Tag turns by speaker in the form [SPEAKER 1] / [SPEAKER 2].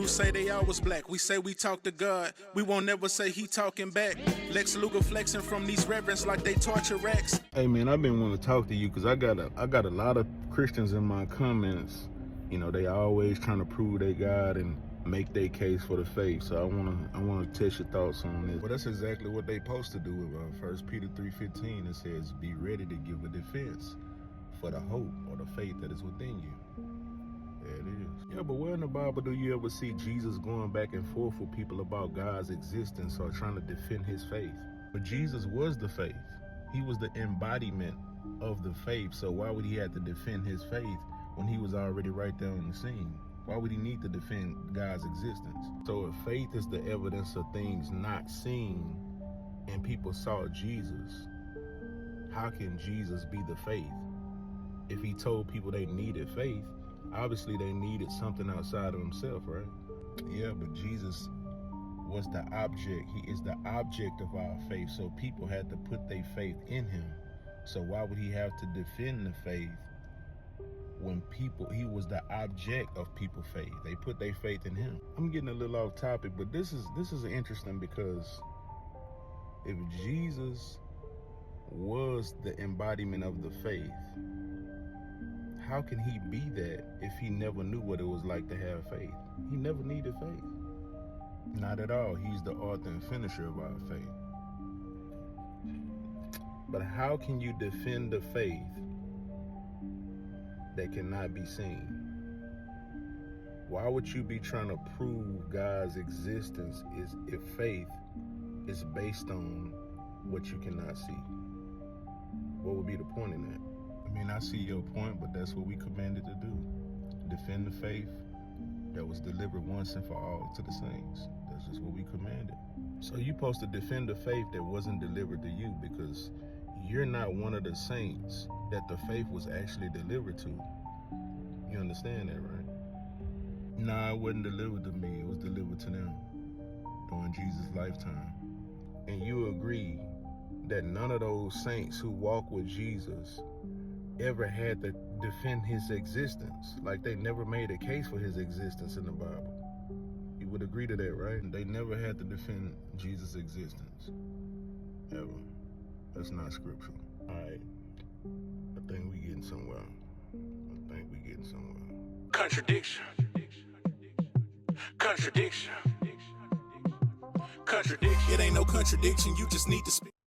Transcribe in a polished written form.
[SPEAKER 1] Jews say they always black. We say we talk to God. We won't never say he talking back. Lex Luger flexing from these reverends like they torture racks.
[SPEAKER 2] Hey man, I've been wanting to talk to you because I got a lot of Christians in my comments. You know, they always trying to prove they God and make their case for the faith. So I wanna test your thoughts on this. Well, that's exactly what they supposed to do with 1 Peter 3:15. It says, "Be ready to give a defense for the hope or the faith that is within you." There it is. Yeah, but where in the Bible do you ever see Jesus going back and forth with people about God's existence or trying to defend his faith? But Jesus was the faith. He was the embodiment of the faith. So why would he have to defend his faith when he was already right there on the scene? Why would he need to defend God's existence? So if faith is the evidence of things not seen and people saw Jesus, how can Jesus be the faith? If he told people they needed faith, obviously they needed something outside of himself, right? Yeah, but Jesus was the object. He is the object of our faith. So people had to put their faith in him. So why would he have to defend the faith when he was the object of people's faith? They put their faith in him. I'm getting a little off topic, but this is interesting because if Jesus was the embodiment of the faith, how can he be that if he never knew what it was like to have faith? He never needed faith. Not at all. He's the author and finisher of our faith. But how can you defend the faith that cannot be seen? Why would you be trying to prove God's existence if faith is based on what you cannot see? What would be the point in that? I mean, I see your point, but that's what we commanded to do. Defend the faith that was delivered once and for all to the saints. That's just what we commanded. So you're supposed to defend the faith that wasn't delivered to you because you're not one of the saints that the faith was actually delivered to. You understand that, right? Nah, it wasn't delivered to me. It was delivered to them during Jesus' lifetime. And you agree that none of those saints who walk with Jesus ever had to defend his existence. Like they never made a case for his existence in the Bible. You would agree to that, right? They never had to defend Jesus' existence. Ever. That's not scriptural. All right. I think we getting somewhere.
[SPEAKER 1] Contradiction. Contradiction. Contradiction. It ain't no contradiction. You just need to speak.